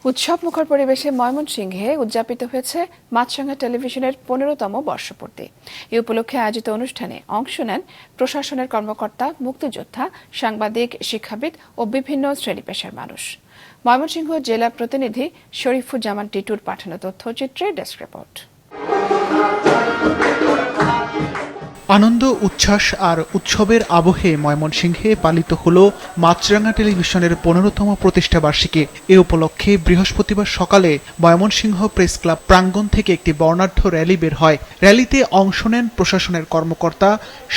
উৎসবমুখর পরিবেশে ময়মনসিংহে উদযাপিত হয়েছে মাছরাঙা টেলিভিশনের ১৫তম বর্ষপূর্তি। এ উপলক্ষে আয়োজিত অনুষ্ঠানে অংশ নেন প্রশাসনের কর্মকর্তা, মুক্তিযোদ্ধা, সাংবাদিক, শিক্ষাবিদ ও বিভিন্ন শ্রেণী পেশার মানুষ। ময়মনসিংহ জেলা প্রতিনিধি শরীফুজ্জামান টিটুর পাঠানো তথ্যচিত্রে ডেস্ক রিপোর্ট। আনন্দ, উচ্ছ্বাস আর উৎসবের আবহে ময়মনসিংহে পালিত হলো মাছরাঙা টেলিভিশনের ১৫তম প্রতিষ্ঠাবার্ষিকী। এ উপলক্ষে বৃহস্পতিবার সকালে ময়মনসিংহ প্রেস ক্লাব প্রাঙ্গণ থেকে একটি বর্ণাঢ্য র্যালি বের হয়। র্যালিতে অংশ নেন প্রশাসনের কর্মকর্তা,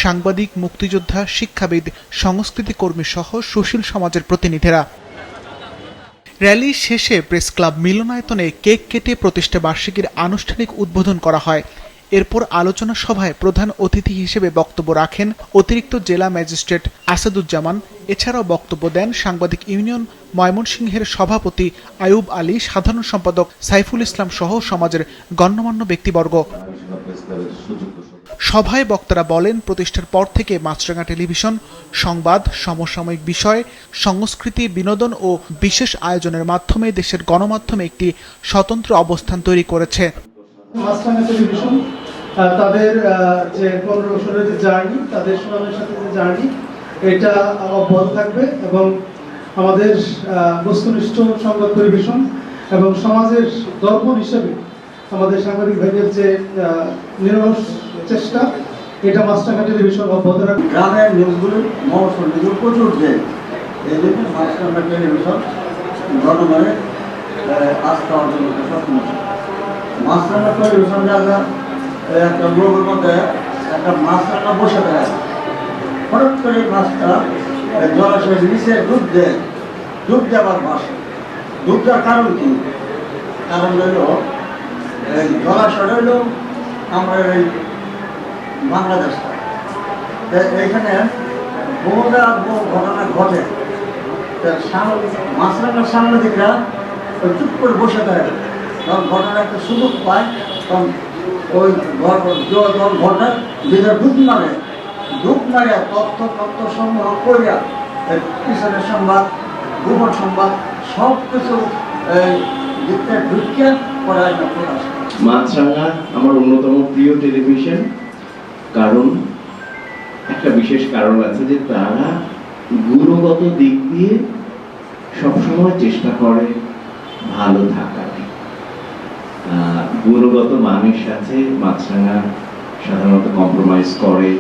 সাংবাদিক, মুক্তিযোদ্ধা, শিক্ষাবিদ, সংস্কৃতি কর্মী সহ সুশীল সমাজের প্রতিনিধিরা। র্যালি শেষে প্রেস ক্লাব মিলনায়তনে কেক কেটে প্রতিষ্ঠাবার্ষিকীর আনুষ্ঠানিক উদ্বোধন করা হয়। এরপর আলোচনা সভায় প্রধান অতিথি হিসেবে বক্তব্য রাখেন অতিরিক্ত জেলা ম্যাজিস্ট্রেট আসাদুজ্জামান। এছাড়াও বক্তব্য দেন সাংবাদিক ইউনিয়ন ময়মনসিংহের সভাপতি আয়ুব আলী, সাধারণ সম্পাদক সাইফুল ইসলাম সহ সমাজের গণ্যমান্য ব্যক্তিবর্গ। সভায় বক্তারা বলেন, প্রতিষ্ঠার পর থেকে মাছরাঙা টেলিভিশন সংবাদ, সমসাময়িক বিষয়, সংস্কৃতি, বিনোদন ও বিশেষ আয়োজনের মাধ্যমে দেশের গণমাধ্যমে একটি স্বতন্ত্র অবস্থান তৈরি করেছে। মাছরাঙা টেলিভিশন তাদের যে 15 বছরের যে জার্নি, তাদের সুনামের সাথে যে জার্নি, এটা অব্যাহত থাকবে এবং আমাদের বস্তুনিষ্ঠ সংবাদ পরিবেশন এবং সমাজের দর্পণ হিসেবে আমাদের সাংবাদিক ভাইদের যে নিরলস চেষ্টা, এটা মাছরাঙা টেলিভিশন অব্যাহত রাখবে। গ্রামের নিউজগুলো, মহসল নিউজ প্রচুর দেয়, এই জন্য মাছরাঙা টেলিভিশন জনগণের আস্থা অর্জন করতে সক্ষম। মাছরাঙা টেলিভিশন যারা একটা লোকের মধ্যে একটা মাছরাঙা বসে দেয়, হঠাৎ করে মাছটা জলাশয়ের নিচে ডুব দেয়, ডুব দেওয়ার মাছ। ডুব দেওয়ার কারণ কি? কারণ হইল জলাশয় হইল আমরা এই বাংলাদেশটা, এইখানে বহুটা ঘটনা ঘটে। মাছরাঙার সাংবাদিকরা চুপ করে বসে থাকে, তখন ঘটনা একটা সুযোগ পায়, তখন ওই ঘটনার ভিতরে ডুব মারে তথ্য সংগ্রহ করিয়া পিছনের সংবাদ, গোপন সংবাদ সব কিছু ঢুকিয়ে করায় প্রকাশ। মাছরাঙা আমার অন্যতম প্রিয় টেলিভিশন, কারণ একটা বিশেষ কারণ আছে যে তারা গুণগত দিক দিয়ে সবসময় চেষ্টা করে ভালো থাকার। গুণগত মানের সাথে মাছরাঙা সাধারণত কম্প্রোমাইজ করে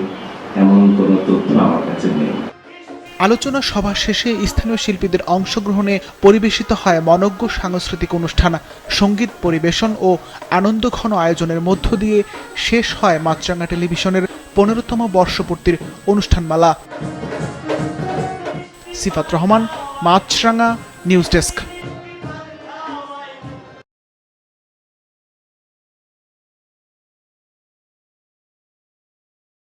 এমন কোনো তথ্য আমার কাছে নেই। আলোচনা সভা শেষে স্থানীয় শিল্পীদের অংশগ্রহণে পরিবেশিত হয় মনোজ্ঞ সাংস্কৃতিক অনুষ্ঠান, সঙ্গীত পরিবেশন ও আনন্দঘন আয়োজনের মধ্য দিয়ে শেষ হয় মাছরাঙা টেলিভিশনের 15তম বর্ষপূর্তির অনুষ্ঠানমালা। সিফাত রহমান, মাছরাঙা নিউজ ডেস্ক।